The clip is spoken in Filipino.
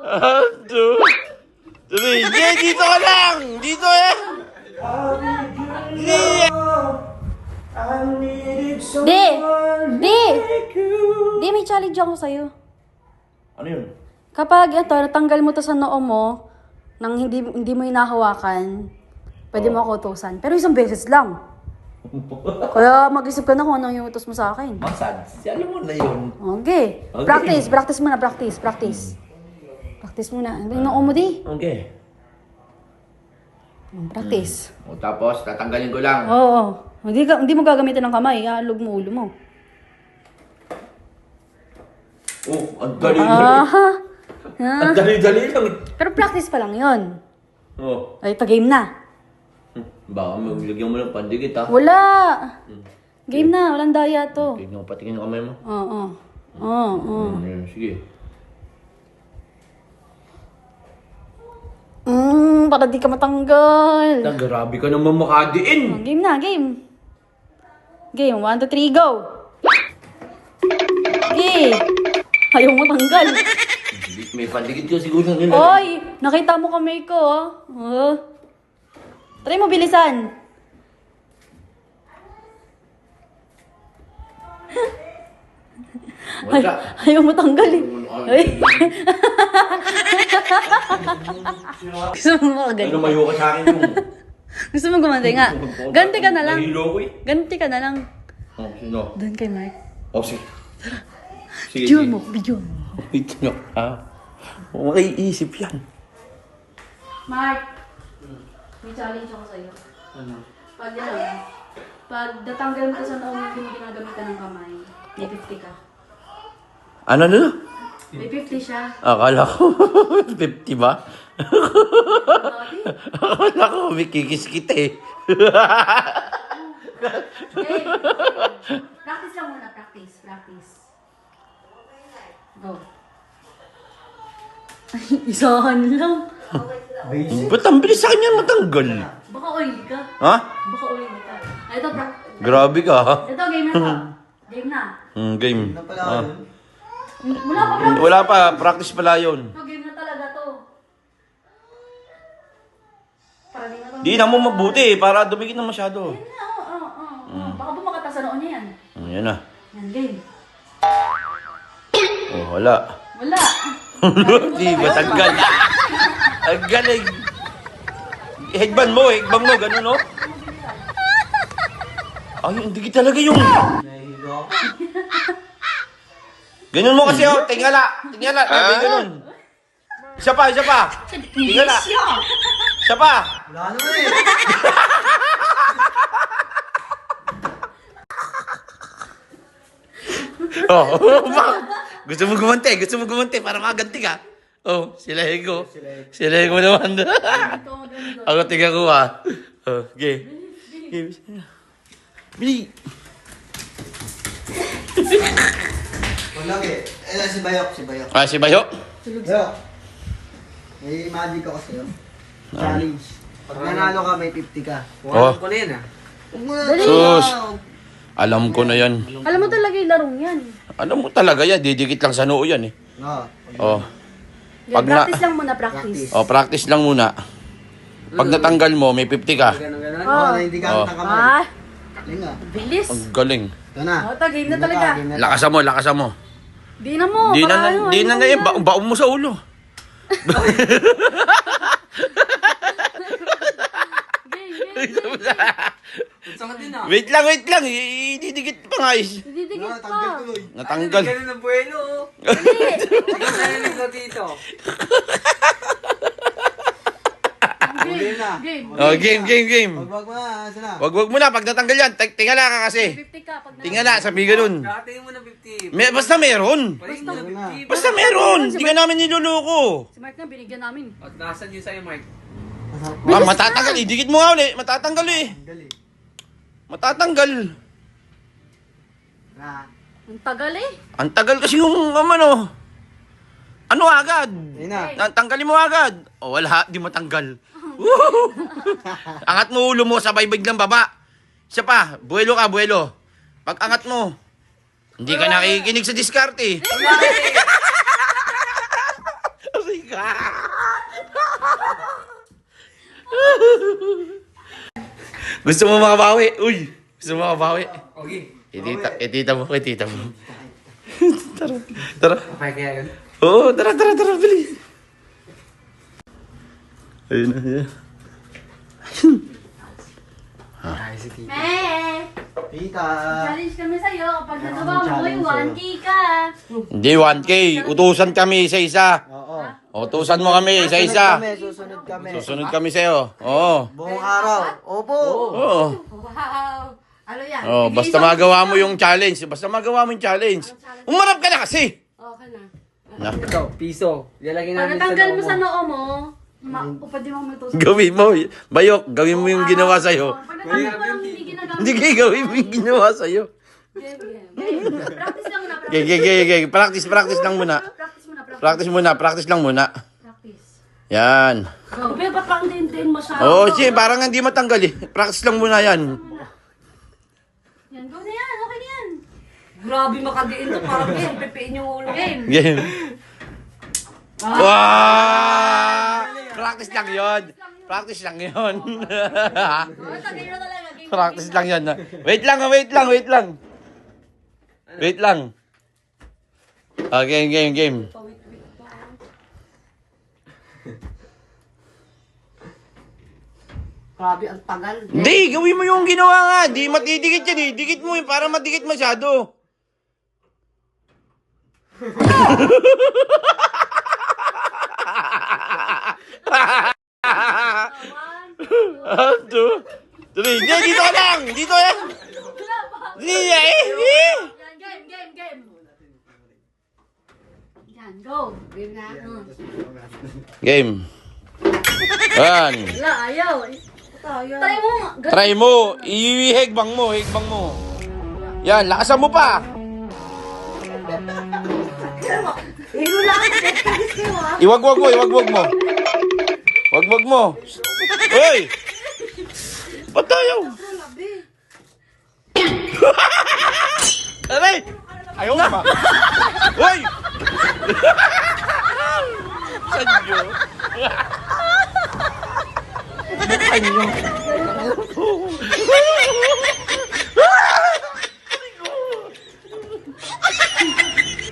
2, 3. Jay, dito ka lang! Dito eh! Di! Di! Di, may challenge ako sa'yo. Ano yun? Kapag ito, natanggal mo to sa noo mo, nang hindi mo hinahawakan, pwede mo ako utusan. Pero isang beses lang. Kaya mag-isip ka na kung ano yung utos mo sa akin. Massage. Alam mo na yun. Okay. Okay. Practice muna, practice. Practice muna. Ano yung noo mo, di? Okay. Practice. O tapos, tatanggalin ko lang. Oo. Hindi mo gagamitin ng kamay. Iaalog mo ulo mo. Oh, ang dali-dali. Ang dali-dali lang. Pero practice pa lang yon. Oh. Ay, ito game na. Baka maglagyan mo ng pandikit ha. Wala. Game na. Walang daya to. Tignan mo, patingin yung kamay mo. Oo. Sige. Para di ka matanggal. Grabe ka naman makadiin. Game na, game. Game, 1, 2, 3, go! Okay. Ayaw mo tanggal. May pandikit ka siguro nila. Oy! Nakita mo kamay ko, oh. Try mo bilisan. Wala. Ayaw mo tanggal eh. Ay. Gusto mo magaling? Ano mayo ka sa akin yung... Gusto mo gumanti nga? Ganti ka na lang. Nahilo ko eh. Ganti ka na lang. Oh, sino? Doon kay Mark. Oh, sige. Sige, Video sige. mo, video mo. Wait nga. Maiisip yan. Mark, may challenge ako sa'yo. Ano? Pag natanggal mo sa noo mo yung ginagamitan ng kamay, may 50 ka. Ano na? May 50 siya. Akala ko 50 ba? Naughty. Akala ko may kikis kita eh. Okay. Practice lang muna, practice. Go. Ay, isahan lang. Ba't ang bilis sa kanya matanggal? Baka oily ka. Ha? Baka oily ka. Ito, Grabe ka ha? ito, game na to. Game na. Game. Ah. Wala pa practice. Wala pa, practice pala yun. Ito, game na talaga to. Para di na to. Di na mo mabuti para dumikit na masyado. Yan na, oo. Baka bumakata sa noo niya yan. Yan na. Yan, game. Oh, wala. Wala. Di matanggal. Ang galing. Higban mo, ganun no? Ay, hindi talaga yung... Ganun mo kasi oh, tingala, sabi ganun. Isa pa. Tingala. Isa pa. Wala naman eh. Oh, gusto mo gumanti para makaganti ka. Oh, sila Hego naman. Ako tingnan ko ah. Oh, okay. Bili. Wala eh. Si Bayok. Ah, si Bayo. Bayok. May magic ako sa'yo. Challenge. Pag nanalo ka, may 50 ka. Oh, Huwag mo na. Dali. sus. Alam ko na yan. Alam mo talaga yung larong yan. Alam mo talaga yan, didikit lang sa noo yan eh. Oo. Oh. Pag Practice lang muna, practice. Oh, practice lang muna. Pag natanggal mo, may 50 ka. Ganun. Oh. Oo, na hindi ka Oh. kamay. Ah, Galing nga. bilis. Ang galing. Ito na. Oh, ito, game na talaga. Game na. Lakasan mo. Di na mo. Di baka na ano, eh, yan. baon mo sa ulo. Game. Wait lang. Ididikit pa nga is. Didikit Ah, tanggal pa. tuloy. Natanggal. Ganun ang buwelo. Dali. Ganun na dito. Game na. Game. Oh, game. Wag mo na. Asa na? Wag mo na pag natanggal yan. Tingala ka kasi. 50 ka. Pag Tingala, sabi ganun. Kakatingin mo na 50. Basta meron. Paling mo na 50. Basta meron. Hindi ka namin niluloko. Si Mark na binigyan namin. At nasan yun sa'yo, Mark? Ah, matatanggal. Idikit mo nga ulit. Matatanggal eh. Galing. Matatanggal. Na. Ang tagal eh. Ang tagal kasi yung ano. Ano agad? Ayun na. Tanggalin mo agad. O wala, di matanggal. Woo! Angat mo ulo mo, sabay biglang baba. Isa pa, buwelo. Pag angat mo, hindi ka nakikinig sa diskarte. Aray ka. Gusto mo makabawi? Uy! Gusto mo makabawi? Okay. Itita mo, itita mo. Tara, tara. Okay kaya yun? Oo, tara, bilis. Ayun na, ayun. Ay, si Tita. Eh! Tita. Challenge kami sa'yo. Kapag Meron nagawa akong mo, challenge 1K ka. Hindi, 1K. Utusan kami isa-isa. Oo. Utusan mo kami isa-isa. Susunod kami. Susunod kami sa'yo. Oo. Buong araw. Opo. Oo. Wow! Ano yan? Oh, Bigay basta sa- magawa mo yung challenge. Basta magawa mo yung challenge. Umarap ka na kasi. Okay na. Na, Ito, piso. Ilalagay Pag namin natanggal mo loob sa noo mo, pwede mo magtusok. gawin mo. Bayok, gawin mo yung ginawa sa'yo. Pag natanggal mo lang hindi ginagamit. Hindi kayo gawin mo yung ginawa sa'yo. Game. Practice lang muna. Okay. Practice lang muna. Practice lang muna. Practice. Yan. Go. Bebe, ba't pang din masyado? Oo, siya, parang hindi matanggal eh. Practice lang muna yan. Yan, go na yan. Okay na yan. Grabe makadiin to, parang pipiin yung ulo. Game. Game. Wow! Practice lang yon. Practice lang yon. Oh, tagay na talaga. Game. Practice lang yan. Wait lang. Wait lang. Game. Grabe, ang tagal. Hindi, gawin mo yung ginawa nga. Di matidikit yan eh. Dikit mo yun para madikit masyado. One, two, three. Hindi, dito ka lang. Dito yan. Hindi, Yan, game. Yan, go. Game na. Game. Yan. Wala, ayaw. Try mo. Try mo. Ihigbang mo. Yan, lakasan mo pa. Hilo lang, nagtagis kayo ha. Iwagwag mo. Wagwag mo. Hoy! Patayaw! Aray! Ayaw na. Hoy! Sanyo. Sanyo.